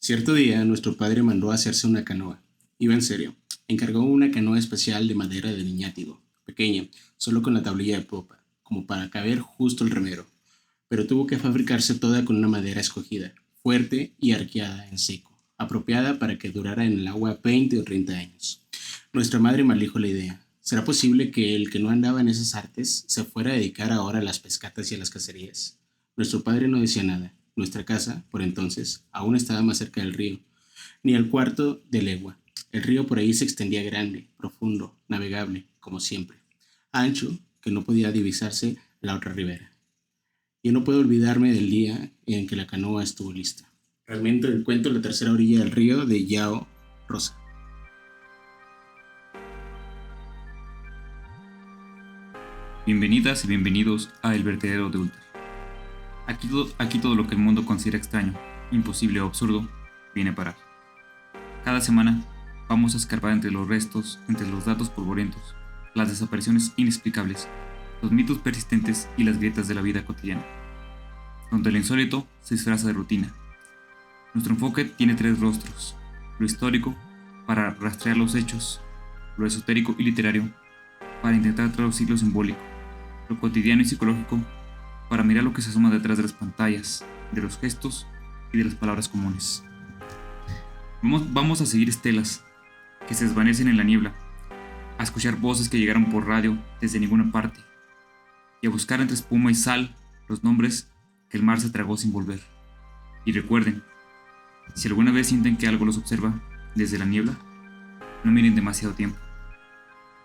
Cierto día, nuestro padre mandó a hacerse una canoa. Iba en serio. Encargó una canoa especial de madera de niñátigo, pequeña, solo con la tablilla de popa, como para caber justo el remero. Pero tuvo que fabricarse toda con una madera escogida, fuerte y arqueada en seco, apropiada para que durara en el agua 20 o 30 años. Nuestra madre maldijo la idea. ¿Será posible que el que no andaba en esas artes se fuera a dedicar ahora a las pescatas y a las cacerías? Nuestro padre no decía nada. Nuestra casa, por entonces, aún estaba más cerca del río, ni al cuarto de legua. El río por ahí se extendía grande, profundo, navegable, como siempre, ancho, que no podía divisarse la otra ribera. Yo no puedo olvidarme del día en que la canoa estuvo lista. Realmente el cuento La tercera orilla del río de Yao Rosa. Bienvenidas y bienvenidos a El Vertedero de Ultra. Aquí todo lo que el mundo considera extraño, imposible o absurdo, viene a parar. Cada semana vamos a escarbar entre los restos, entre los datos polvorientos, las desapariciones inexplicables, los mitos persistentes y las grietas de la vida cotidiana, donde lo insólito se disfraza de rutina. Nuestro enfoque tiene tres rostros: lo histórico, para rastrear los hechos; lo esotérico y literario, para intentar traducir lo simbólico; lo cotidiano y psicológico, para mirar lo que se asoma detrás de las pantallas, de los gestos y de las palabras comunes. Vamos a seguir estelas que se desvanecen en la niebla, a escuchar voces que llegaron por radio desde ninguna parte, y a buscar entre espuma y sal los nombres que el mar se tragó sin volver. Y recuerden, si alguna vez sienten que algo los observa desde la niebla, no miren demasiado tiempo.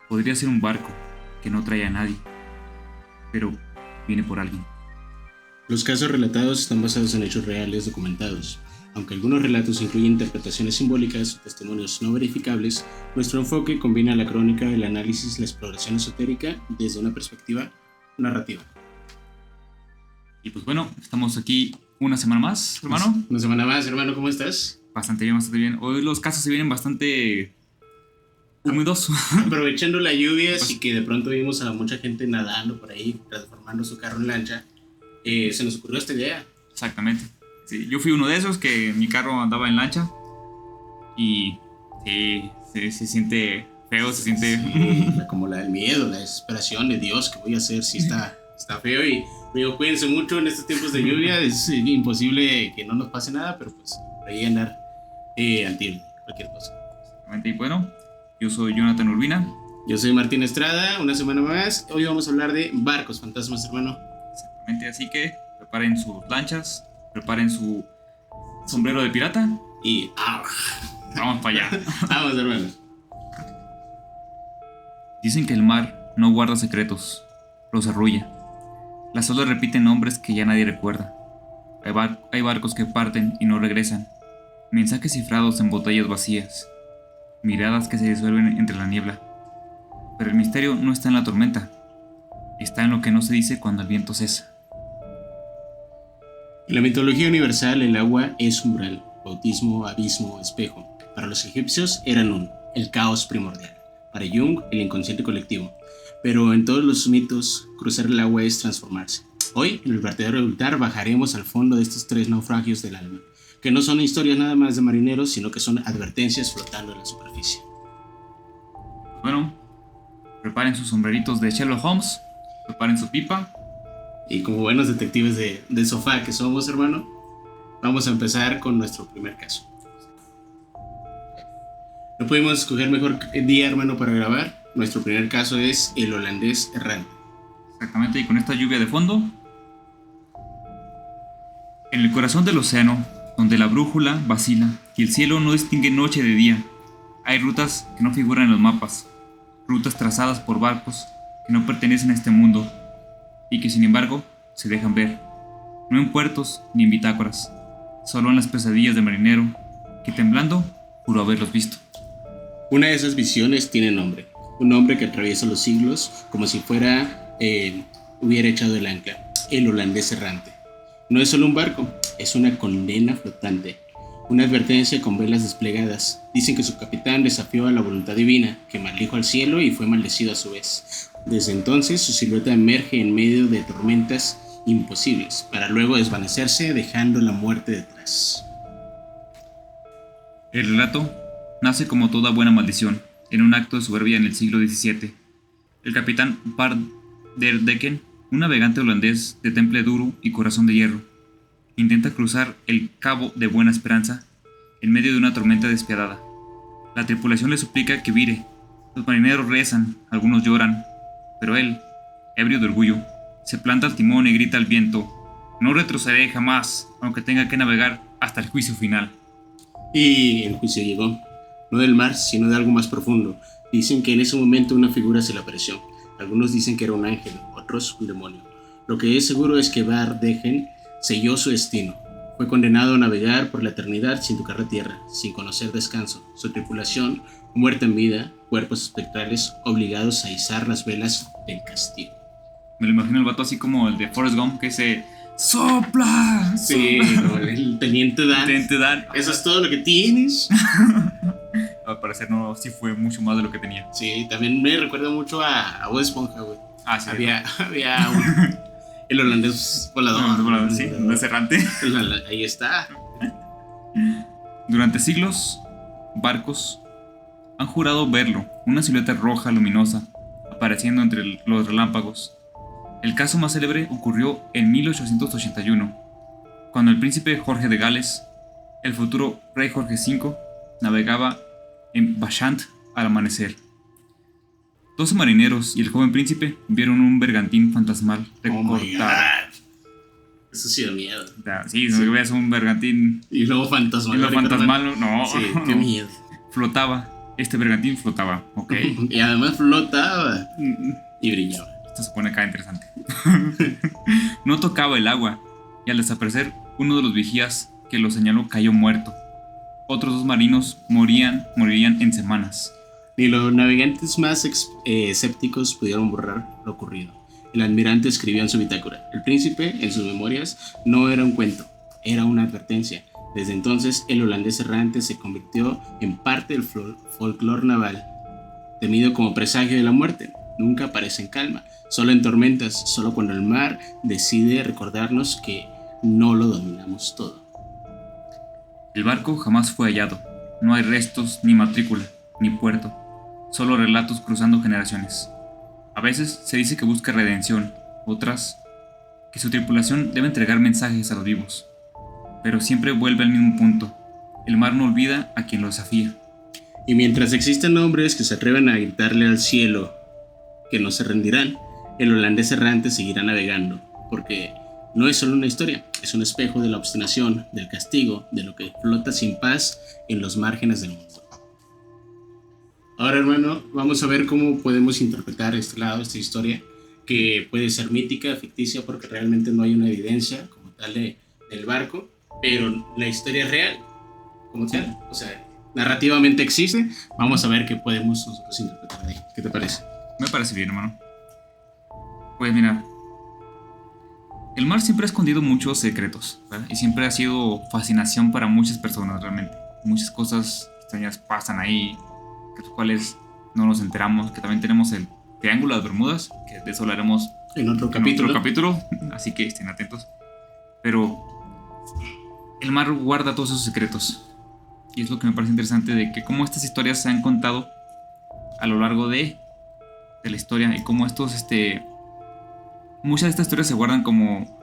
Podría ser un barco que no trae a nadie, pero viene por alguien. Los casos relatados están basados en hechos reales documentados. Aunque algunos relatos incluyen interpretaciones simbólicas o testimonios no verificables, nuestro enfoque combina la crónica, el análisis y la exploración esotérica desde una perspectiva narrativa. Y pues bueno, estamos aquí una semana más, hermano. Una semana más, hermano, ¿cómo estás? Bastante bien, bastante bien. Hoy los casos se vienen bastante húmedos. Aprovechando la lluvia, así que de pronto vimos a mucha gente nadando por ahí, transformando su carro en lancha. Se nos ocurrió esta idea. Exactamente. Sí, yo fui uno de esos que mi carro andaba en lancha. Y sí, se siente feo, se siente... Sí, como la del miedo, la desesperación de Dios, ¿qué voy a hacer si está feo? Y digo, cuídense mucho en estos tiempos de lluvia, es imposible que no nos pase nada, pero pues por ahí andar al tiro, cualquier cosa. Y bueno, yo soy Jonathan Urbina. Yo soy Martín Estrada, una semana más. Hoy vamos a hablar de barcos fantasmas, hermano. Exactamente, así que preparen sus lanchas, preparen su sombrero de pirata y vamos para allá. Vamos, hermano. Dicen que el mar no guarda secretos, los arrulla. Las olas repiten nombres que ya nadie recuerda. Hay barcos que parten y no regresan. Mensajes cifrados en botellas vacías. Miradas que se disuelven entre la niebla. Pero el misterio no está en la tormenta. Está en lo que no se dice cuando el viento cesa. En la mitología universal, el agua es umbral, bautismo, abismo, espejo. Para los egipcios era Nun, el caos primordial. Para Jung, el inconsciente colectivo. Pero en todos los mitos, cruzar el agua es transformarse. Hoy, en el vertedero de Ultar, bajaremos al fondo de estos tres naufragios del alma, que no son historias nada más de marineros, sino que son advertencias flotando en la superficie. Bueno, preparen sus sombreritos de Sherlock Holmes, preparen su pipa. Y como buenos detectives de sofá que somos, hermano, vamos a empezar con nuestro primer caso. No pudimos escoger mejor día, hermano, para grabar. Nuestro primer caso es el holandés errante. Exactamente, y con esta lluvia de fondo. En el corazón del océano, donde la brújula vacila y el cielo no distingue noche de día, hay rutas que no figuran en los mapas, rutas trazadas por barcos que no pertenecen a este mundo y que sin embargo se dejan ver, no en puertos ni en bitácoras, solo en las pesadillas del marinero que temblando juró haberlos visto. Una de esas visiones tiene nombre, un nombre que atraviesa los siglos como si hubiera echado el ancla, el holandés errante. No es solo un barco, es una condena flotante, una advertencia con velas desplegadas. Dicen que su capitán desafió a la voluntad divina, que maldijo al cielo y fue maldecido a su vez. Desde entonces su silueta emerge en medio de tormentas imposibles, para luego desvanecerse dejando la muerte detrás. El relato nace como toda buena maldición, en un acto de soberbia en el siglo XVII. El capitán der Decken, un navegante holandés de temple duro y corazón de hierro, intenta cruzar el Cabo de Buena Esperanza en medio de una tormenta despiadada. La tripulación le suplica que vire. Los marineros rezan, algunos lloran, pero él, ebrio de orgullo, se planta al timón y grita al viento: no retrocederé jamás, aunque tenga que navegar hasta el juicio final. Y el juicio llegó, no del mar, sino de algo más profundo. Dicen que en ese momento una figura se le apareció. Algunos dicen que era un ángel, otros un demonio. Lo que es seguro es que Vardegen selló su destino. Fue condenado a navegar por la eternidad sin tocar la tierra, sin conocer descanso. Su tripulación, muerta en vida, cuerpos espectrales obligados a izar las velas del castigo. Me lo imagino el vato así como el de Forrest Gump, que se sopla. Sí, no, el teniente Dan. Teniente Dan. Eso es todo lo que tienes. Al parecer no, sí fue mucho más de lo que tenía. Sí, también me recuerda mucho a Bob Esponja, güey. Ah, sí. Había el holandés volador. Sí, holandés errante. Ahí está. Durante siglos, barcos han jurado verlo, una silueta roja luminosa apareciendo entre los relámpagos. El caso más célebre ocurrió en 1881, cuando el príncipe Jorge de Gales, el futuro rey Jorge V, navegaba en Bachant al amanecer. 12 marineros y el joven príncipe vieron un bergantín fantasmal recortado. Eso sí da miedo. Sí, no que veas un bergantín. Y luego fantasmal. Y luego fantasmal, no. Sí, qué miedo. Flotaba. Este bergantín flotaba, ok. Y además flotaba. Y brillaba. Esto se pone acá interesante. No tocaba el agua. Y al desaparecer, uno de los vigías que lo señaló cayó muerto. Otros 2 marinos morirían en semanas. Ni los navegantes más escépticos pudieron borrar lo ocurrido. El almirante escribió en su bitácora: el príncipe, en sus memorias, no era un cuento, era una advertencia. Desde entonces, el holandés errante se convirtió en parte del folclore naval, temido como presagio de la muerte. Nunca aparece en calma, solo en tormentas, solo cuando el mar decide recordarnos que no lo dominamos todo. El barco jamás fue hallado. No hay restos, ni matrícula, ni puerto. Solo relatos cruzando generaciones. A veces se dice que busca redención, otras que su tripulación debe entregar mensajes a los vivos. Pero siempre vuelve al mismo punto. El mar no olvida a quien lo desafía. Y mientras existan hombres que se atreven a gritarle al cielo que no se rendirán, el holandés errante seguirá navegando, porque no es solo una historia, es un espejo de la obstinación, del castigo, de lo que flota sin paz en los márgenes del mundo. Ahora, hermano, vamos a ver cómo podemos interpretar este lado, esta historia, que puede ser mítica, ficticia, porque realmente no hay una evidencia como tal del barco, pero la historia es real, como tal. O sea, narrativamente existe. Vamos a ver qué podemos nosotros interpretar de ahí. ¿Qué te parece? Me parece bien, hermano. Pues mira, el mar siempre ha escondido muchos secretos, ¿verdad? Y siempre ha sido fascinación para muchas personas, realmente. Muchas cosas extrañas pasan ahí, de las cuales no nos enteramos. Que también tenemos el Triángulo de Bermudas, que de eso hablaremos en otro capítulo. Así que estén atentos. Pero el mar guarda todos esos secretos. Y es lo que me parece interesante, de que cómo estas historias se han contado a lo largo de la historia, y cómo muchas de estas historias se guardan como...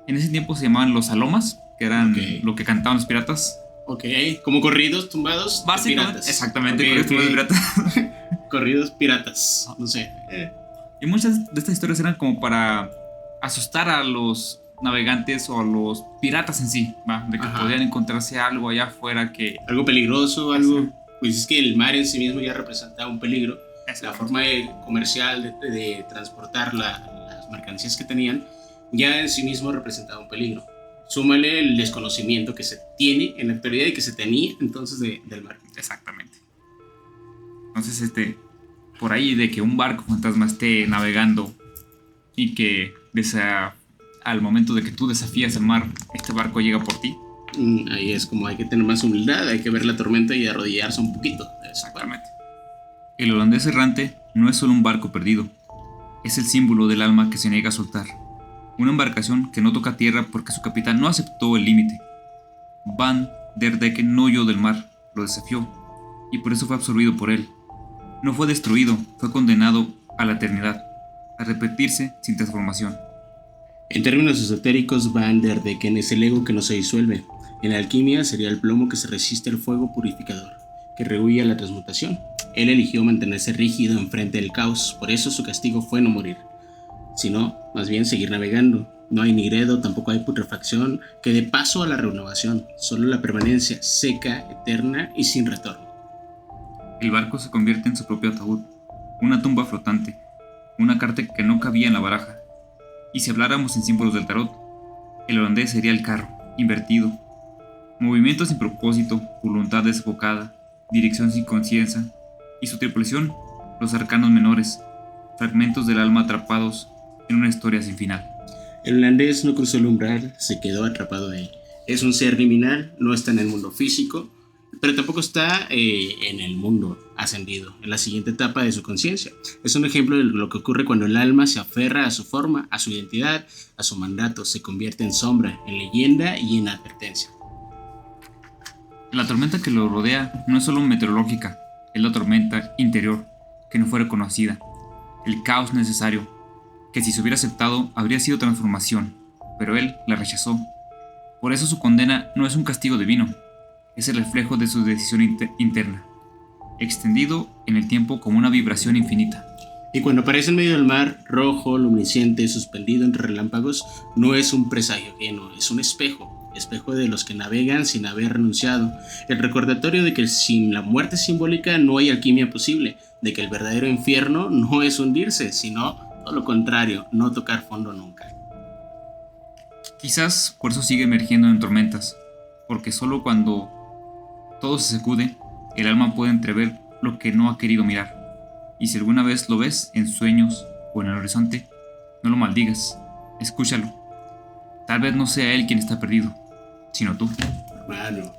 En ese tiempo se llamaban los alomas, que eran lo que cantaban los piratas. Ok, como corridos tumbados básicamente, piratas. Exactamente, corridos tumbados de piratas. Corridos piratas, no sé. Y muchas de estas historias eran como para asustar a los navegantes o a los piratas en sí, ¿va? De que podían encontrarse algo allá afuera que... Algo peligroso, algo... Pues es que el mar en sí mismo ya representaba un peligro. La forma comercial de transportar las mercancías que tenían ya en sí mismo representaba un peligro. Súmale el desconocimiento que se tiene en la actualidad y que se tenía entonces del mar. Exactamente. Entonces, por ahí de que un barco fantasma esté navegando y que al momento de que tú desafías el mar, este barco llega por ti. Ahí es como hay que tener más humildad, hay que ver la tormenta y arrodillarse un poquito. Exactamente. El holandés errante no es solo un barco perdido, es el símbolo del alma que se niega a soltar. Una embarcación que no toca tierra porque su capitán no aceptó el límite. Van der Decken no huyó del mar, lo desafió, y por eso fue absorbido por él. No fue destruido, fue condenado a la eternidad, a repetirse sin transformación. En términos esotéricos, Van der Decken es el ego que no se disuelve. En la alquimia sería el plomo que se resiste al fuego purificador, que rehuye a la transmutación. Él eligió mantenerse rígido enfrente del caos, por eso su castigo fue no morir, sino más bien seguir navegando. No hay nigredo, tampoco hay putrefacción que dé paso a la renovación, solo la permanencia seca, eterna y sin retorno. El barco se convierte en su propio ataúd, una tumba flotante, una carta que no cabía en la baraja. Y si habláramos en símbolos del tarot, el holandés sería el carro, invertido. Movimientos sin propósito, voluntad desbocada, dirección sin conciencia, y su tripulación, los arcanos menores, fragmentos del alma atrapados en una historia sin final. El holandés no cruzó el umbral, se quedó atrapado ahí. Es un ser liminal, no está en el mundo físico, pero tampoco está en el mundo ascendido, en la siguiente etapa de su conciencia. Es un ejemplo de lo que ocurre cuando el alma se aferra a su forma, a su identidad, a su mandato, se convierte en sombra, en leyenda y en advertencia. La tormenta que lo rodea no es solo meteorológica, es la tormenta interior, que no fue reconocida, el caos necesario, que si se hubiera aceptado habría sido transformación, pero él la rechazó. Por eso su condena no es un castigo divino, es el reflejo de su decisión interna, extendido en el tiempo como una vibración infinita. Y cuando aparece en medio del mar, rojo, luminiscente, suspendido entre relámpagos, no es un presagio ajeno, es un espejo de los que navegan sin haber renunciado, el recordatorio de que sin la muerte simbólica no hay alquimia posible, de que el verdadero infierno no es hundirse, sino todo lo contrario, no tocar fondo nunca. Quizás por eso sigue emergiendo en tormentas, porque solo cuando todo se sacude, el alma puede entrever lo que no ha querido mirar. Y si alguna vez lo ves en sueños o en el horizonte, no lo maldigas, escúchalo. Tal vez no sea él quien está perdido, sino tú. Hermano,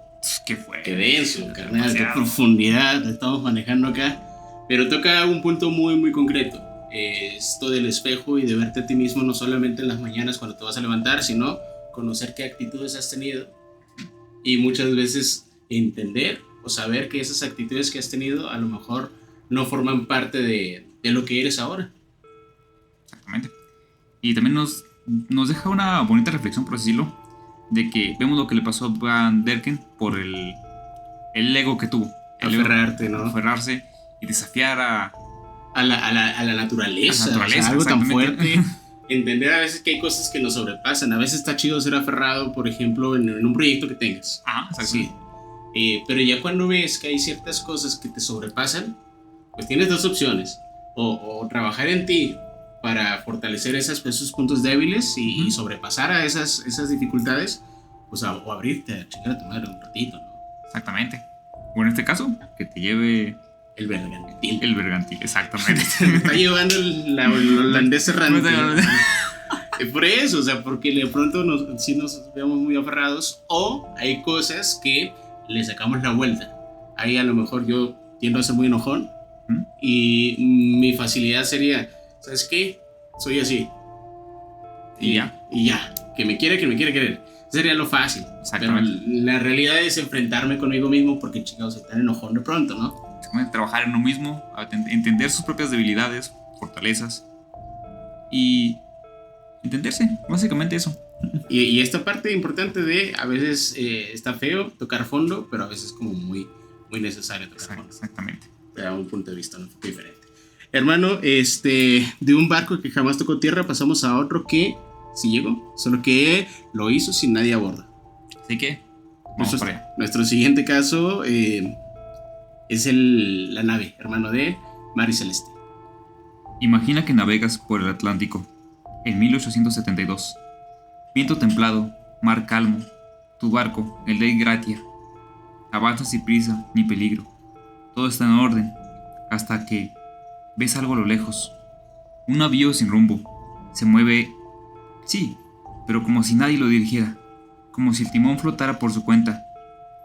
¿Qué fue? qué denso, carnal, qué profundidad estamos manejando acá. Pero toca un punto muy, muy concreto. Esto del espejo y de verte a ti mismo no solamente en las mañanas cuando te vas a levantar, sino conocer qué actitudes has tenido y muchas veces entender o saber que esas actitudes que has tenido a lo mejor no forman parte de lo que eres ahora. Exactamente. Y también nos deja una bonita reflexión, por decirlo, de que vemos lo que le pasó a Van Decken por el ego que tuvo. Aferrarte, ¿no? Aferrarse y desafiar a la naturaleza, o sea, algo tan fuerte. Entender a veces que hay cosas que nos sobrepasan. A veces está chido ser aferrado, por ejemplo, en un proyecto que tengas. Sí. Pero ya cuando ves que hay ciertas cosas que te sobrepasan, pues tienes dos opciones. O trabajar en ti para fortalecer esos puntos débiles y sobrepasar a esas dificultades, pues o abrirte a chingar a tu madre un ratito, ¿no? Exactamente. O en este caso, que te lleve el bergantil. El bergantil, exactamente. Me está llevando el holandés errante. Por eso, o sea, porque de pronto sí nos vemos muy aferrados, o hay cosas que le sacamos la vuelta. Ahí a lo mejor yo tiendo a ser muy enojón y mi facilidad sería, ¿sabes qué? Soy así. Y ya. Que me quiere querer. Sería lo fácil. Pero la realidad es enfrentarme conmigo mismo porque, chingados, soy tan enojón de pronto, ¿no? Trabajar en uno mismo, entender sus propias debilidades, fortalezas y entenderse, básicamente eso. Y esta parte importante de a veces está feo tocar fondo, pero a veces como muy, muy necesario tocar fondo. Exactamente. Te da un punto de vista un poco diferente. Hermano, de un barco que jamás tocó tierra pasamos a otro que sí llegó, solo que lo hizo sin nadie a bordo. Así que vamos para allá. Nuestro siguiente caso es la nave, hermano, de Mar y Celeste. Imagina que navegas por el Atlántico en 1872. Viento templado, mar calmo, tu barco, el Dei Gratia. Avanzas sin prisa ni peligro. Todo está en orden, hasta que ves algo a lo lejos. Un navío sin rumbo. Se mueve, sí, pero como si nadie lo dirigiera. Como si el timón flotara por su cuenta.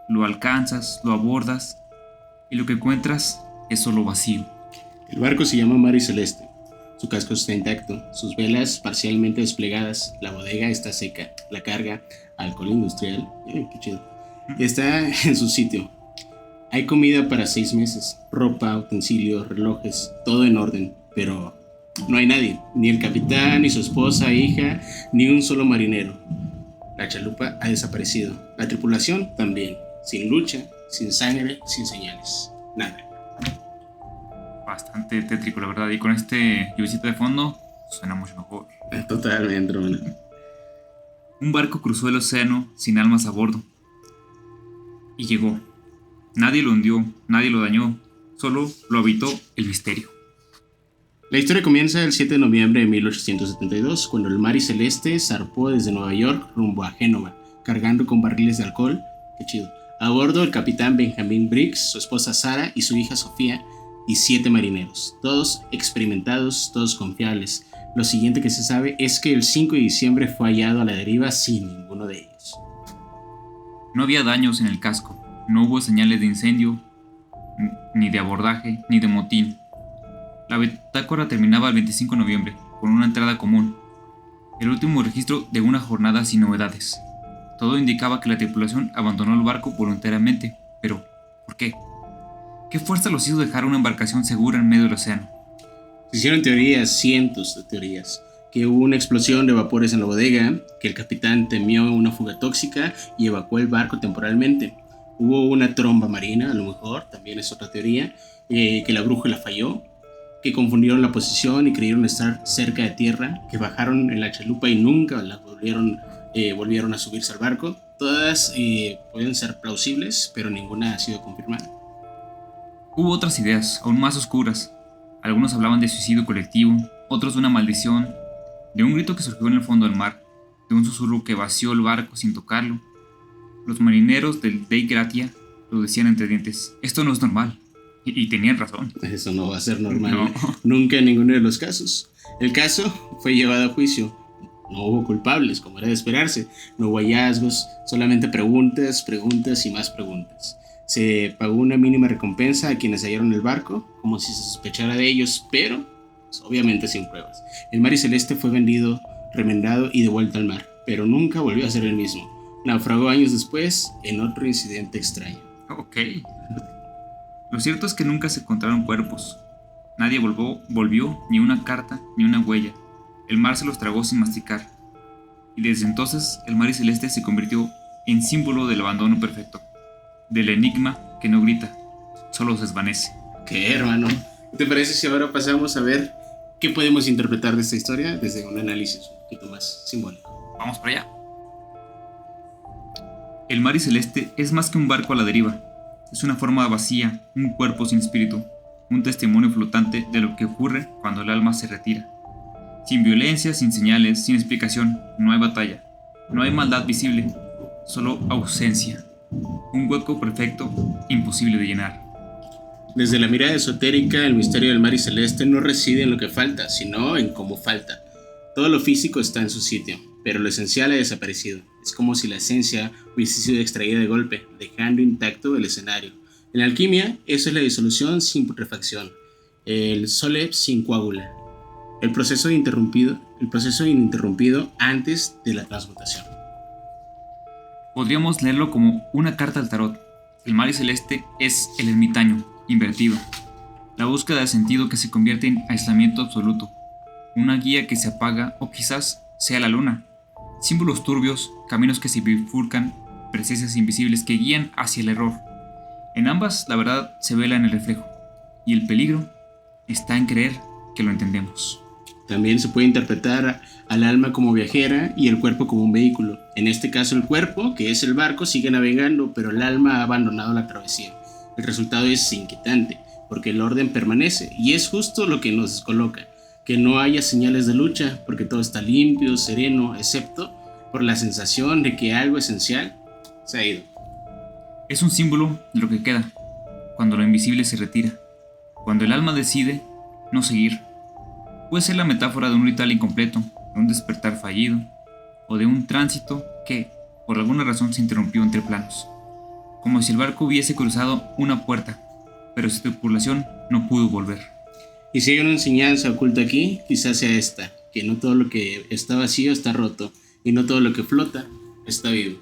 Lo alcanzas, lo abordas, y lo que encuentras es solo vacío. El barco se llama Mar y Celeste. Su casco está intacto, sus velas parcialmente desplegadas, la bodega está seca, la carga, alcohol industrial, qué chido, está en su sitio. Hay comida para 6 meses, ropa, utensilios, relojes, todo en orden, pero no hay nadie, ni el capitán, ni su esposa, hija, ni un solo marinero. La chalupa ha desaparecido, la tripulación también, sin lucha, sin sangre, sin señales, nada. Bastante tétrico, la verdad. Y con este lluviecito de fondo, suena mucho mejor. Totalmente, hermano. Un barco cruzó el océano sin almas a bordo. Y llegó. Nadie lo hundió, nadie lo dañó. Solo lo habitó el misterio. La historia comienza el 7 de noviembre de 1872, cuando el Mari Celeste zarpó desde Nueva York rumbo a Génova, cargando con barriles de alcohol. Qué chido. A bordo el capitán Benjamin Briggs, su esposa Sara y su hija Sofía, y 7 marineros, todos experimentados, todos confiables. Lo siguiente que se sabe es que el 5 de diciembre fue hallado a la deriva sin ninguno de ellos. No había daños en el casco, no hubo señales de incendio, ni de abordaje, ni de motín. La bitácora terminaba el 25 de noviembre, con una entrada común, el último registro de una jornada sin novedades. Todo indicaba que la tripulación abandonó el barco voluntariamente, pero ¿por qué? ¿Qué fuerza los hizo dejar una embarcación segura en medio del océano? Se hicieron teorías, cientos de teorías, que hubo una explosión de vapores en la bodega, que el capitán temió una fuga tóxica y evacuó el barco temporalmente. Hubo una tromba marina, a lo mejor, también es otra teoría, que la brújula falló, que confundieron la posición y creyeron estar cerca de tierra, que bajaron en la chalupa y nunca la volvieron a subirse al barco. Todas pueden ser plausibles, pero ninguna ha sido confirmada. Hubo otras ideas, aún más oscuras. Algunos hablaban de suicidio colectivo, otros de una maldición, de un grito que surgió en el fondo del mar, de un susurro que vació el barco sin tocarlo. Los marineros del Dei Gratia lo decían entre dientes: esto no es normal. Y tenían razón. Eso no va a ser normal. No. Nunca en ninguno de los casos. El caso fue llevado a juicio. No hubo culpables, como era de esperarse. No hubo hallazgos, solamente preguntas, preguntas y más preguntas. Se pagó una mínima recompensa a quienes hallaron el barco, como si se sospechara de ellos, pero pues, obviamente sin pruebas. El Mari Celeste fue vendido, remendado y devuelto al mar, pero nunca volvió a ser el mismo. Naufragó años después en otro incidente extraño. Ok. Lo cierto es que nunca se encontraron cuerpos. Nadie volvió ni una carta ni una huella. El mar se los tragó sin masticar. Y desde entonces el Mari Celeste se convirtió en símbolo del abandono perfecto, del enigma que no grita, solo se desvanece. ¿Qué, hermano? ¿Te parece si ahora pasamos a ver qué podemos interpretar de esta historia desde un análisis un poquito más simbólico? Vamos para allá. El Mari Celeste es más que un barco a la deriva. Es una forma vacía, un cuerpo sin espíritu, un testimonio flotante de lo que ocurre cuando el alma se retira. Sin violencia, sin señales, sin explicación, no hay batalla, no hay maldad visible, solo ausencia. Un hueco perfecto, imposible de llenar. Desde la mirada esotérica, el misterio del Mari Celeste no reside en lo que falta, sino en cómo falta. Todo lo físico está en su sitio, pero lo esencial ha desaparecido. Es como si la esencia hubiese sido extraída de golpe, dejando intacto el escenario. En la alquimia, eso es la disolución sin putrefacción, el sole sin coágula, el proceso ininterrumpido antes de la transmutación. Podríamos leerlo como una carta al tarot. El Mari Celeste es el ermitaño, invertido. La búsqueda de sentido que se convierte en aislamiento absoluto. Una guía que se apaga o quizás sea la luna. Símbolos turbios, caminos que se bifurcan, presencias invisibles que guían hacia el error. En ambas la verdad se vela en el reflejo. Y el peligro está en creer que lo entendemos. También se puede interpretar al alma como viajera y el cuerpo como un vehículo. En este caso el cuerpo, que es el barco, sigue navegando, pero el alma ha abandonado la travesía. El resultado es inquietante, porque el orden permanece, y es justo lo que nos descoloca. Que no haya señales de lucha, porque todo está limpio, sereno, excepto por la sensación de que algo esencial se ha ido. Es un símbolo de lo que queda, cuando lo invisible se retira, cuando el alma decide no seguir. Puede ser la metáfora de un ritual incompleto, de un despertar fallido, o de un tránsito que, por alguna razón, se interrumpió entre planos. Como si el barco hubiese cruzado una puerta, pero su tripulación no pudo volver. Y si hay una enseñanza oculta aquí, quizás sea esta, que no todo lo que está vacío está roto, y no todo lo que flota está vivo.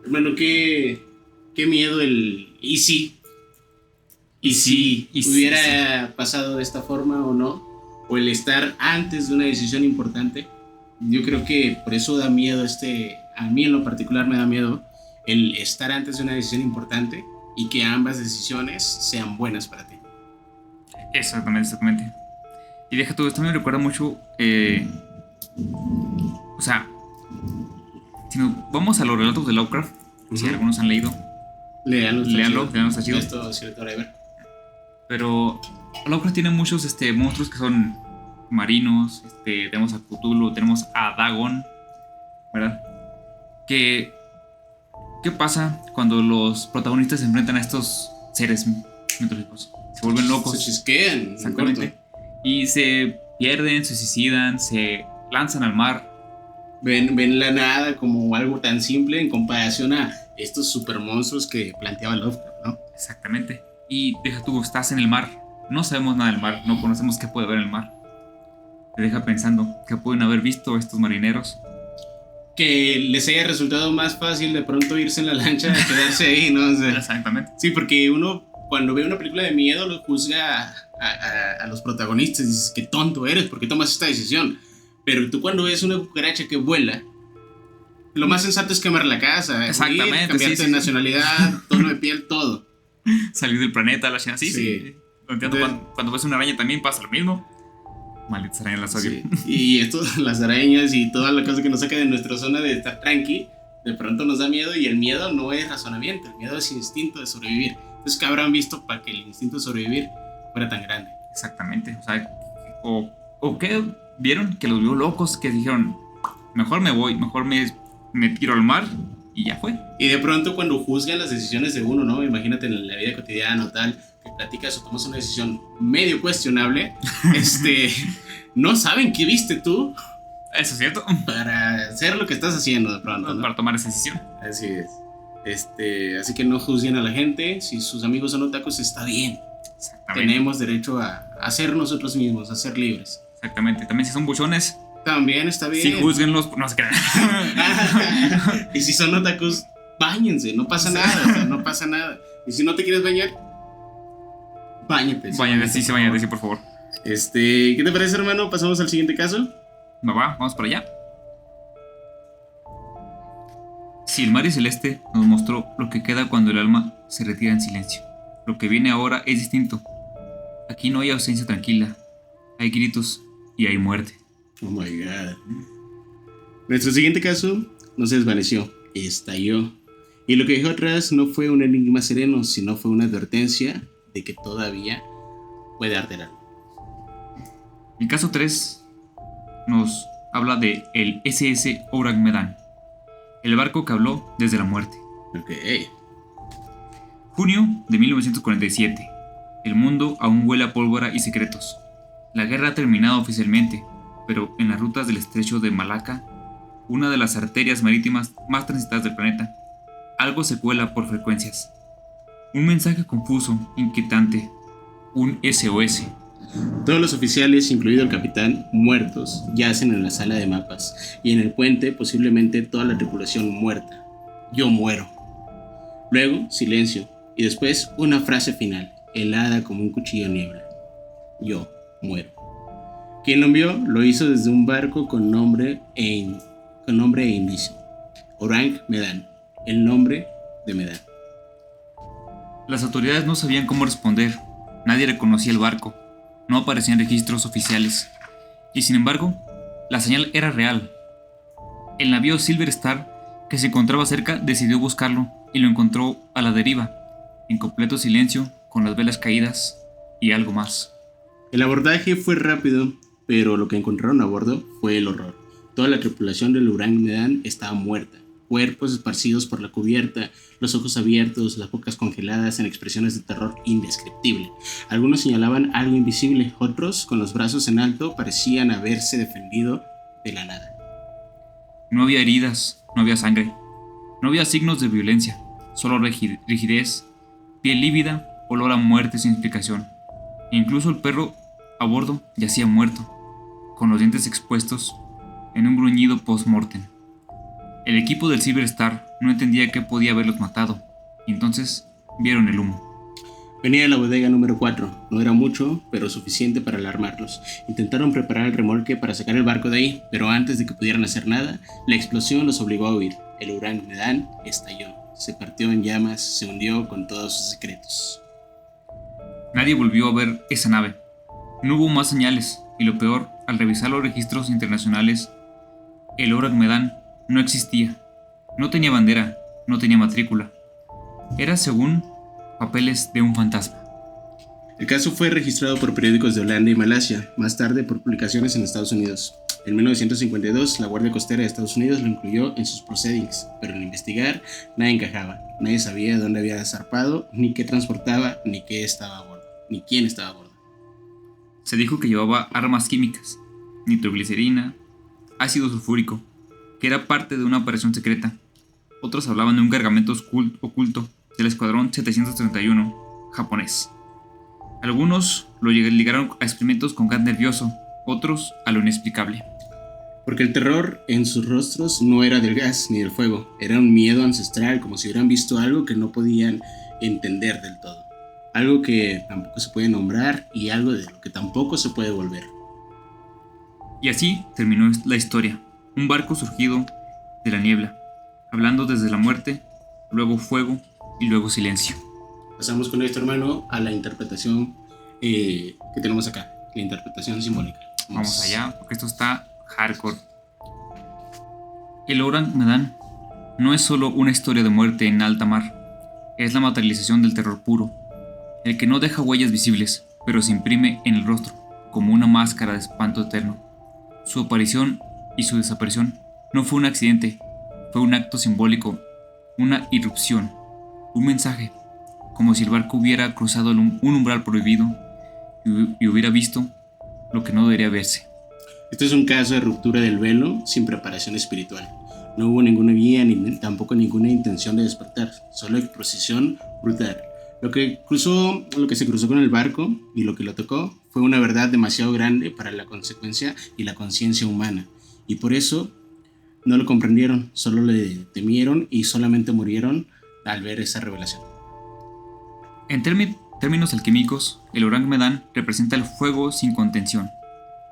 Hermano, ¿qué qué miedo el... Y sí, y si hubiera pasado de esta forma o no, o el estar antes de una decisión importante. Yo creo que por eso da miedo a mí en lo particular me da miedo el estar antes de una decisión importante y que ambas decisiones sean buenas para ti. Exactamente. Y deja tú, esto me recuerda mucho, o sea, si nos vamos a los relatos de Lovecraft, si algunos han leído, léanlo, está chido. Esto sí lo tengo que ver. Pero Lovecraft tiene muchos monstruos que son marinos, tenemos a Cthulhu, tenemos a Dagon, ¿verdad? ¿Qué pasa cuando los protagonistas se enfrentan a estos seres mitológicos? Se vuelven locos. Se chisquean. Exactamente. Y se pierden, se suicidan, se lanzan al mar. Ven la nada como algo tan simple en comparación a estos supermonstruos que planteaba Lovecraft, ¿no? Exactamente. Y deja tú, estás en el mar. No sabemos nada del mar, no conocemos qué puede haber en el mar. Te deja pensando qué pueden haber visto estos marineros. Que les haya resultado más fácil de pronto irse en la lancha a quedarse ahí, ¿no? O sea, exactamente. Sí, porque uno cuando ve una película de miedo lo juzga a los protagonistas y dices, qué tonto eres, ¿por qué tomas esta decisión? Pero tú cuando ves una cucaracha que vuela, lo más sensato es quemar la casa, exactamente, cambiarte de nacionalidad, tono de piel, todo. Salir del planeta, la china, sí. Lo entiendo. Cuando ves una araña también pasa lo mismo. Malditas arañas, las odio. Sí. Y esto, las arañas y toda la cosa que nos saca de nuestra zona de estar tranqui, de pronto nos da miedo, y el miedo no es razonamiento, el miedo es instinto de sobrevivir. Entonces, ¿qué habrán visto para que el instinto de sobrevivir fuera tan grande? Exactamente. O sea, o qué vieron que los vio locos, que dijeron, mejor me voy, mejor me tiro al mar y ya fue. Y de pronto cuando juzgan las decisiones de uno, ¿no? Imagínate en la vida cotidiana o tal, que platicas o tomas una decisión medio cuestionable, no saben qué viste tú. Eso es cierto. Para hacer lo que estás haciendo de pronto, ¿no? Para tomar esa decisión. Así es. Así que no juzguen a la gente. Si sus amigos son otakus, está bien. Tenemos derecho a ser nosotros mismos, a ser libres. Exactamente. También si son buchones, también está bien. Si juzguenlos, no se crean. Y si son otakus, báñense, no pasa nada, o sea, no pasa nada. Y si no te quieres bañar, báñate. Báñate, sí, por favor. ¿Qué te parece, hermano? ¿Pasamos al siguiente caso? Vamos para allá. Silmario Celeste nos mostró lo que queda cuando el alma se retira en silencio. Lo que viene ahora es distinto. Aquí no hay ausencia tranquila. Hay gritos y hay muerte. Oh my god. Nuestro siguiente caso no se desvaneció, estalló. Y lo que dejó atrás no fue un enigma sereno, sino fue una advertencia de que todavía puede arder algo. El caso 3 nos habla de el SS Ourang Medan, el barco que habló desde la muerte. Ok. Junio de 1947. El mundo aún huele a pólvora y secretos. La guerra ha terminado oficialmente, pero en las rutas del estrecho de Malaca, una de las arterias marítimas más transitadas del planeta, algo se cuela por frecuencias. Un mensaje confuso, inquietante, un SOS. Todos los oficiales, incluido el capitán, muertos, yacen en la sala de mapas, y en el puente posiblemente toda la tripulación muerta. Yo muero. Luego, silencio, y después una frase final, helada como un cuchillo de niebla. Yo muero. Quien lo envió lo hizo desde un barco con nombre e indicio. Ourang Medan, el nombre de Medan. Las autoridades no sabían cómo responder. Nadie reconocía el barco. No aparecían registros oficiales. Y sin embargo, la señal era real. El navío Silver Star, que se encontraba cerca, decidió buscarlo y lo encontró a la deriva, en completo silencio, con las velas caídas y algo más. El abordaje fue rápido, pero lo que encontraron a bordo fue el horror. Toda la tripulación del Ourang Medan estaba muerta. Cuerpos esparcidos por la cubierta, los ojos abiertos, las bocas congeladas en expresiones de terror indescriptible. Algunos señalaban algo invisible, otros, con los brazos en alto, parecían haberse defendido de la nada. No había heridas, no había sangre, no había signos de violencia, solo rigidez, piel lívida, olor a muerte sin explicación. E incluso el perro a bordo yacía muerto, con los dientes expuestos en un gruñido post-mortem. El equipo del Silver Star no entendía qué podía haberlos matado. y entonces vieron el humo. Venía de la bodega número 4. No era mucho, pero suficiente para alarmarlos. Intentaron preparar el remolque para sacar el barco de ahí, pero antes de que pudieran hacer nada, la explosión los obligó a huir. El Urang Medan estalló, se partió en llamas, se hundió con todos sus secretos. Nadie volvió a ver esa nave. No hubo más señales, y lo peor, al revisar los registros internacionales, el Urang Medan no existía. No tenía bandera, no tenía matrícula. Era, según, papeles de un fantasma. El caso fue registrado por periódicos de Holanda y Malasia, más tarde por publicaciones en Estados Unidos. En 1952, la Guardia Costera de Estados Unidos lo incluyó en sus proceedings, pero al investigar, nada encajaba. Nadie sabía de dónde había zarpado, ni qué transportaba, ni qué estaba a bordo, ni quién estaba a bordo. Se dijo que llevaba armas químicas, nitroglicerina, ácido sulfúrico, que era parte de una operación secreta. Otros hablaban de un cargamento oculto del Escuadrón 731 japonés. Algunos lo ligaron a experimentos con gas nervioso, otros a lo inexplicable. Porque el terror en sus rostros no era del gas ni del fuego, era un miedo ancestral, como si hubieran visto algo que no podían entender del todo. Algo que tampoco se puede nombrar y algo de lo que tampoco se puede volver. Y así terminó la historia. Un barco surgido de la niebla, hablando desde la muerte, luego fuego y luego silencio. Pasamos con esto, hermano, a la interpretación que tenemos acá, la interpretación simbólica. Vamos allá, porque esto está hardcore. El Urang Medan no es solo una historia de muerte en alta mar, es la materialización del terror puro, el que no deja huellas visibles, pero se imprime en el rostro, como una máscara de espanto eterno. Su aparición y su desaparición no fue un accidente, fue un acto simbólico, una irrupción, un mensaje, como si el barco hubiera cruzado un umbral prohibido y hubiera visto lo que no debería verse. Esto es un caso de ruptura del velo sin preparación espiritual. No hubo ninguna guía ni tampoco ninguna intención de despertar, solo exposición brutal. Lo que se cruzó con el barco y lo que lo tocó fue una verdad demasiado grande para la consecuencia y la conciencia humana. Y por eso no lo comprendieron, solo le temieron y solamente murieron al ver esa revelación. En términos alquímicos, el Urang Medan representa el fuego sin contención,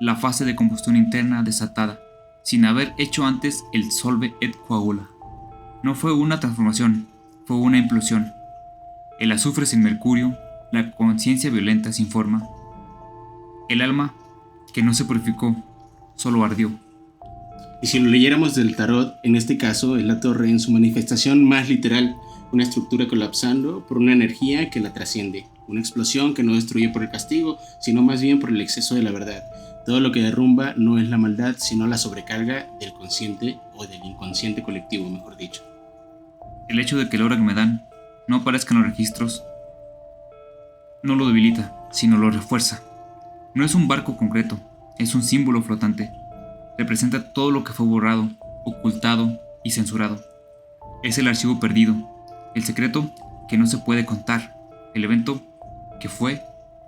la fase de combustión interna desatada, sin haber hecho antes el solve et coagula. No fue una transformación, fue una implosión. El azufre sin mercurio, la conciencia violenta sin forma. El alma que no se purificó, solo ardió. Y si lo leyéramos del tarot, en este caso es la torre en su manifestación más literal, una estructura colapsando por una energía que la trasciende, una explosión que no destruye por el castigo, sino más bien por el exceso de la verdad. Todo lo que derrumba no es la maldad, sino la sobrecarga del consciente o del inconsciente colectivo, mejor dicho. El hecho de que el Urang Medan no aparezca en los registros no lo debilita, sino lo refuerza. No es un barco concreto, es un símbolo flotante. Representa todo lo que fue borrado, ocultado y censurado. Es el archivo perdido, el secreto que no se puede contar, el evento que fue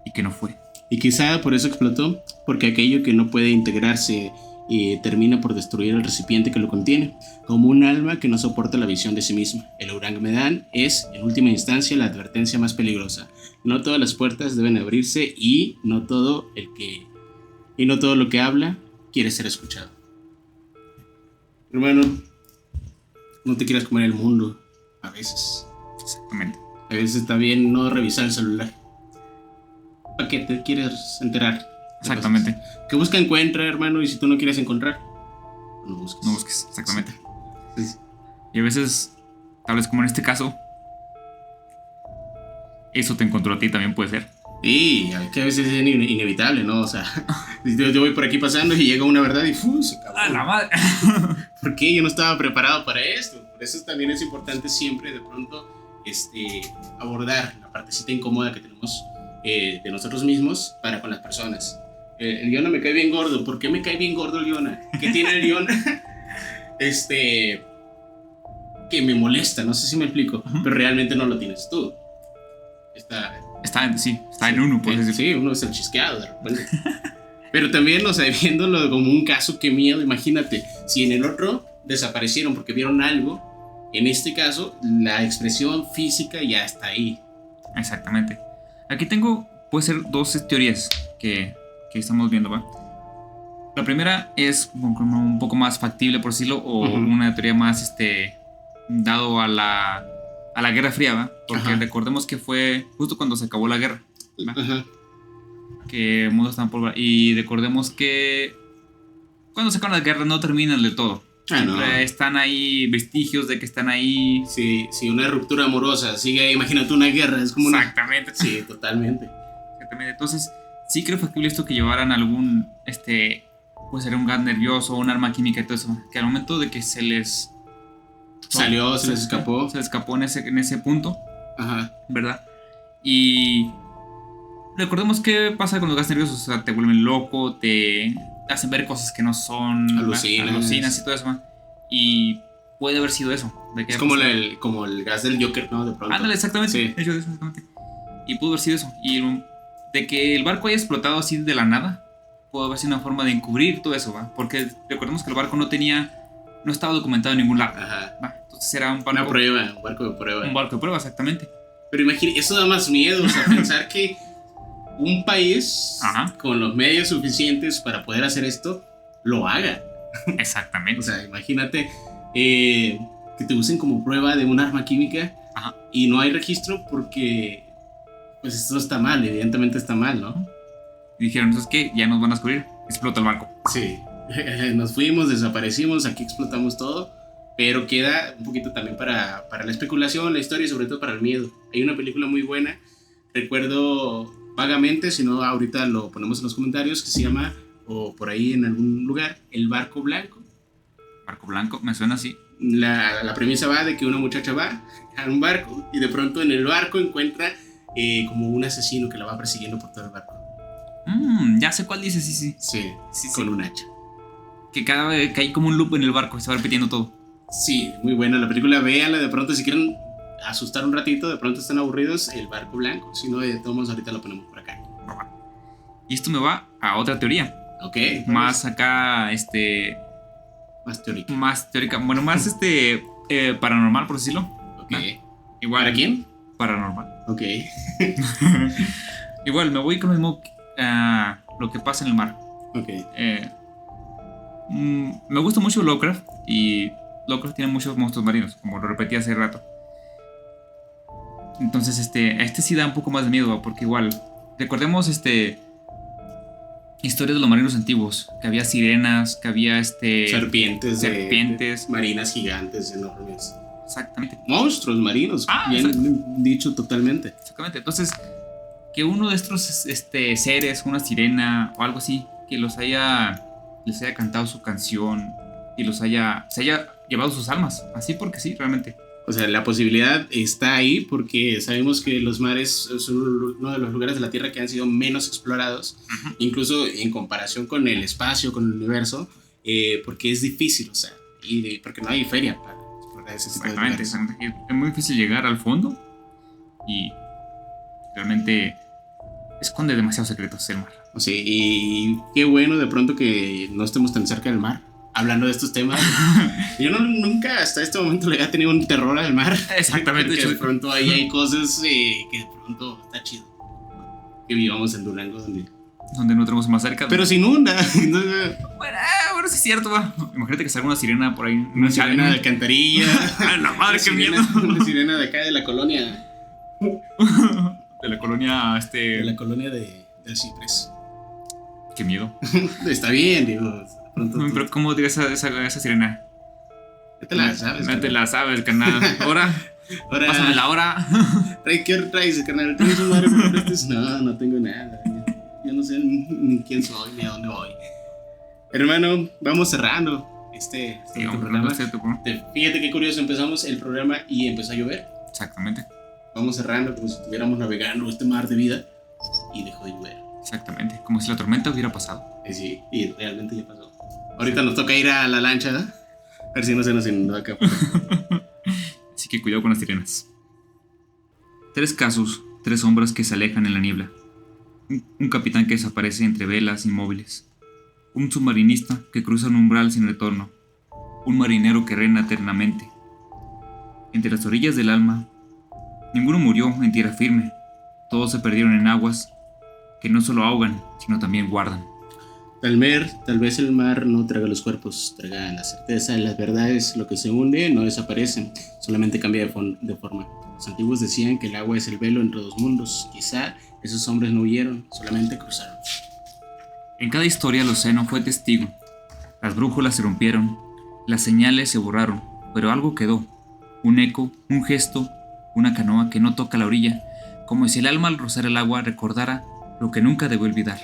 y que no fue. Y quizá por eso explotó, porque aquello que no puede integrarse termina por destruir el recipiente que lo contiene, como un alma que no soporta la visión de sí misma. El Urang Medan es, en última instancia, la advertencia más peligrosa. No todas las puertas deben abrirse y no todo lo que habla quiere ser escuchado. Hermano, no te quieras comer el mundo a veces. Exactamente. A veces está bien no revisar el celular. ¿Para qué te quieres enterar? Exactamente. Que busca encuentra, hermano, y si tú no quieres encontrar, no busques. No busques, exactamente. Sí. Y a veces, tal vez como en este caso, eso te encontró a ti también puede ser. Sí, que a veces es inevitable, ¿no? O sea, yo voy por aquí pasando y llega una verdad y se acabó. ¡A la madre! ¿Por qué? Yo no estaba preparado para esto. Por eso también es importante siempre, de pronto, abordar la partecita incómoda que tenemos de nosotros mismos para con las personas. El Yona me cae bien gordo. ¿Por qué me cae bien gordo el Yona? ¿Qué tiene el Yona? Que me molesta, no sé si me explico, pero realmente no lo tienes tú. Está en uno, puedes decir. Sí, uno es el chisqueado de repente. Pero también, o sea, viéndolo como un caso, qué miedo, imagínate, si en el otro desaparecieron porque vieron algo En este caso, la expresión física ya está ahí. Exactamente. Aquí tengo, puede ser dos teorías que estamos viendo, ¿va? La primera es como un poco más factible, por decirlo, o una teoría más, dado a la Guerra Fría, ¿va? Porque recordemos que fue justo cuando se acabó la guerra, ¿va? Que el mundo estaba por... Y recordemos que cuando se acaban las guerras no terminan del todo. Siempre están ahí vestigios de que están ahí. Sí, una ruptura amorosa sigue, imagínate una guerra, es como exactamente. Sí, totalmente. Exactamente. Entonces, sí creo factible esto que llevaran algún, puede ser un gas nervioso, un arma química y todo eso, que al momento de que se les salió, se les escapó. Se les escapó en ese punto. ¿Verdad? Y recordemos qué pasa con los gas nerviosos, o sea, te vuelven loco, te hacen ver cosas que no son, alucinas y todo eso, y puede haber sido eso. Es como el gas del Joker, ¿no? De pronto. Ándale, exactamente. Sí. Exactamente. Y pudo haber sido eso. Y de que el barco haya explotado así de la nada, pudo haber sido una forma de encubrir todo eso, ¿va? Porque recordemos que el barco no estaba documentado en ningún lado. ¿Va? Entonces era un barco. Un barco de prueba. Un barco de prueba, exactamente. Pero imagínate, eso da más miedo, o sea, pensar que un país con los medios suficientes para poder hacer esto, lo haga. Exactamente. O sea, imagínate que te usen como prueba de un arma química y no hay registro porque pues esto está mal, evidentemente está mal, ¿no? Y dijeron, entonces, ¿qué? Ya nos van a descubrir, explota el barco. Sí, nos fuimos, desaparecimos, aquí explotamos todo, pero queda un poquito también para la especulación, la historia y sobre todo para el miedo. Hay una película muy buena, recuerdo vagamente, si no ahorita lo ponemos en los comentarios, que se llama, o por ahí en algún lugar, El Barco Blanco. Barco Blanco, me suena así. La premisa va de que una muchacha va a un barco y de pronto en el barco encuentra como un asesino que la va persiguiendo por todo el barco. Ya sé cuál dice, sí. Sí, con un hacha. Que cada vez que hay como un loop en el barco y se va repitiendo todo. Sí, muy buena la película, véanla de pronto si quieren asustar un ratito, de pronto están aburridos, El Barco Blanco, si no de todos ahorita lo ponemos por acá. Y esto me va a otra teoría. Ok. Más acá, más teórica. Más teórica, bueno, más paranormal, por decirlo. Ok. Igual, ¿para quién? Paranormal. Ok. Igual, me voy con lo mismo lo que pasa en el mar. Ok. Me gusta mucho Lovecraft y Lovecraft tiene muchos monstruos marinos, como lo repetí hace rato. Entonces, este sí da un poco más de miedo, porque igual, recordemos, historias de los marinos antiguos, que había sirenas, que había, serpientes de marinas gigantes, enormes. Exactamente. Monstruos marinos, bien dicho totalmente. Exactamente, entonces, que uno de estos, seres, una sirena o algo así, que les haya cantado su canción y se haya llevado sus almas, así porque sí, realmente. O sea, la posibilidad está ahí porque sabemos que los mares son uno de los lugares de la Tierra que han sido menos explorados, incluso en comparación con el espacio, con el universo, porque es difícil, o sea, y porque no hay feria para explorar ese tipo de lugares. Exactamente. Es muy difícil llegar al fondo y realmente esconde demasiados secretos el mar. O sea, y qué bueno de pronto que no estemos tan cerca del mar. Hablando de estos temas, yo nunca hasta este momento le había tenido un terror al mar. Exactamente. Porque de pronto ahí hay cosas que de pronto está chido que vivamos en Durango donde no tenemos más cerca. Pero se inunda. Bueno, sí es cierto, va. Imagínate que salga una sirena por ahí. Una sirena de alcantarilla. La madre, qué miedo. Una sirena de acá de la colonia. De la colonia, De la colonia del Ciprés. Qué miedo. Está bien, digo. Pero ¿cómo dirías esa sirena? Ya te la sabes. No te la sabes, carnal. Ahora. Pásame la hora. ¿Qué hora traes, carnal? ¿Tienes un madre por prestes? No tengo nada. Yo no sé ni quién soy ni a dónde voy. Hermano, vamos cerrando programa. Fíjate qué curioso, empezamos el programa y empezó a llover. Exactamente. Vamos cerrando como si estuviéramos navegando este mar de vida y dejó de llover. Exactamente, como si la tormenta hubiera pasado. Sí, y realmente ya pasó. Ahorita nos toca ir a la lancha, ¿no? A ver si no se nos inundó acá. Así que cuidado con las sirenas. 3 casos, 3 sombras que se alejan en la niebla. Un capitán que desaparece entre velas inmóviles. Un submarinista que cruza un umbral sin retorno. Un marinero que reina eternamente. entre las orillas del alma. Ninguno murió en tierra firme, todos se perdieron en aguas que no solo ahogan, sino también guardan. Tal vez el mar no traga los cuerpos, traga la certeza, las verdades, lo que se hunde no desaparece, solamente cambia de forma. Los antiguos decían que el agua es el velo entre dos mundos, quizá esos hombres no huyeron, solamente cruzaron. En cada historia el océano fue testigo. Las brújulas se rompieron, las señales se borraron, pero algo quedó. Un eco, un gesto, una canoa que no toca la orilla, como si el alma al rozar el agua recordara lo que nunca debe olvidar.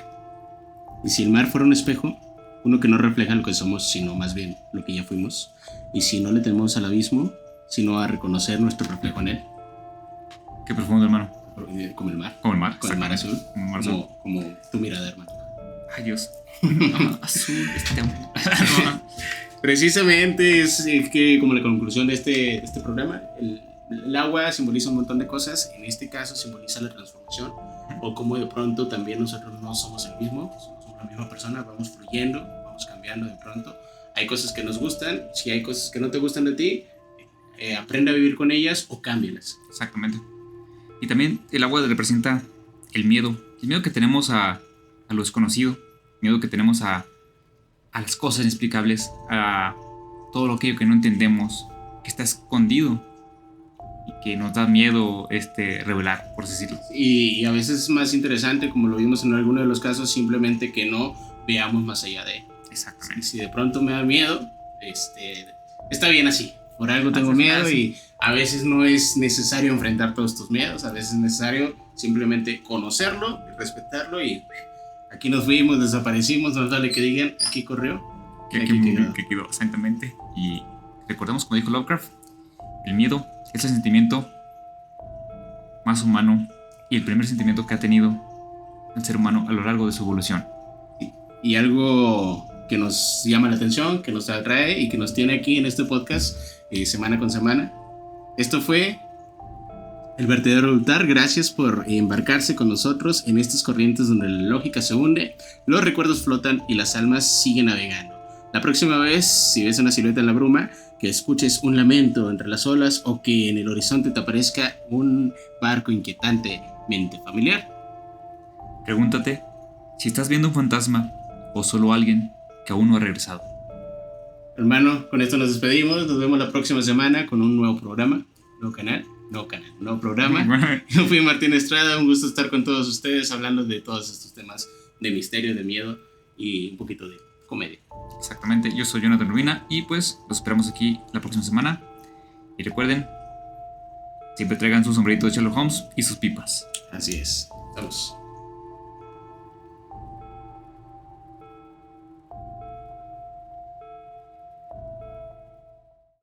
Y si el mar fuera un espejo, uno que no refleja lo que somos, sino más bien lo que ya fuimos, y si no le tememos al abismo, sino a reconocer nuestro reflejo en él. Qué profundo, hermano. Como el mar. Como el mar. Como el mar azul. Azul. Como tu mirada, hermano. Ay, Dios. No, azul, no. Precisamente es que como la conclusión de este programa, el agua simboliza un montón de cosas, en este caso simboliza la transformación, o como de pronto también nosotros no somos el mismo, somos la misma persona, vamos fluyendo, vamos cambiando de pronto. Hay cosas que nos gustan, si hay cosas que no te gustan de ti, aprende a vivir con ellas o cámbialas. Exactamente. Y también el agua representa el miedo que tenemos a lo desconocido, miedo que tenemos a las cosas inexplicables, a todo aquello que no entendemos, que está escondido y que nos da miedo revelar, por así decirlo. Y a veces es más interesante, como lo vimos en alguno de los casos, simplemente que no veamos más allá de él. Exactamente. Si de pronto me da miedo, está bien así. Por algo tengo miedo y a veces no es necesario enfrentar todos tus miedos, a veces es necesario simplemente conocerlo, respetarlo y aquí nos fuimos, desaparecimos, no vale que digan, aquí corrió. Que quedó, exactamente. Y recordemos, como dijo Lovecraft, el miedo es el sentimiento más humano y el primer sentimiento que ha tenido el ser humano a lo largo de su evolución. Y algo que nos llama la atención, que nos atrae y que nos tiene aquí en este podcast semana con semana. Esto fue El Vertedero de Ultar. Gracias por embarcarse con nosotros en estas corrientes donde la lógica se hunde, los recuerdos flotan y las almas siguen navegando. La próxima vez, si ves una silueta en la bruma, que escuches un lamento entre las olas o que en el horizonte te aparezca un barco inquietantemente familiar, pregúntate si estás viendo un fantasma o solo alguien que aún no ha regresado. Hermano, con esto nos despedimos. Nos vemos la próxima semana con un nuevo programa, nuevo programa. Yo fui Martín Estrada, un gusto estar con todos ustedes hablando de todos estos temas de misterio, de miedo y un poquito de comedia. Exactamente, yo soy Jonathan Rubina y pues los esperamos aquí la próxima semana. Y recuerden, siempre traigan su sombrerito de Sherlock Holmes y sus pipas. Así es, vamos.